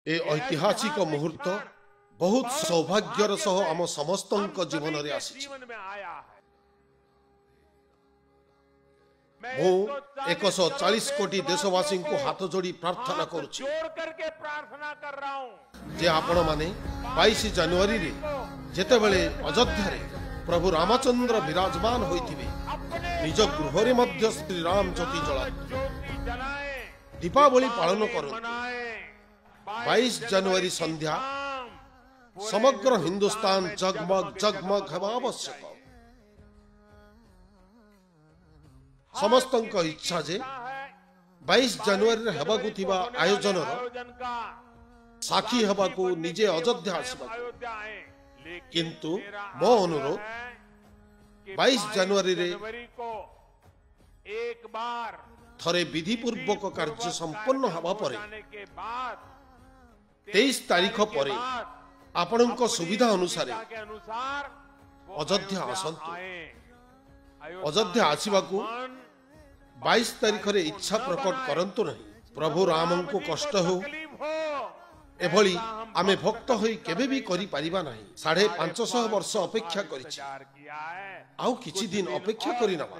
ए ऐतिहासिक मुहूर्त बहुत सौभाग्यर सह आम समस्तंक जीवन रे आसी मु 140 कोटी देशवासी को हाथ जोड़ी प्रार्थना करुछि जे आपण माने 22 जनवरी रे जेतेबेले अयोध्या रे प्रभु रामचंद्र विराजमान होइथिबे निज गृह रे मध्य श्री राम ज्योति जला दीपावली पालन करु 22 जनवरी संध्या समग्र हिंदुस्तान जगमग जगमग हेबा आवश्यक समस्तंक इच्छा जे 22 जनवरी हेबाकु थिबा आयोजन साक्षी हेबाकु निजे अयोध्या आसबा किंतु मो अनुरोध 22 जनवरी रे एक बार थरे विधि पूर्वक कार्य संपन्न हवा परे 23 तारीख परे आपणक सुविधा अनुसार अयोध्या आसंतु अयोध्या आसीबाकू 22 तारीख रे इच्छा प्रकट करंतु नहीं प्रभु राम को कष्ट हो एभली आमे भक्त होई केबे भी करि परिबा नहीं 550 वर्ष अपेक्षा करिछि आउ किछि दिन अपेक्षा करि नबा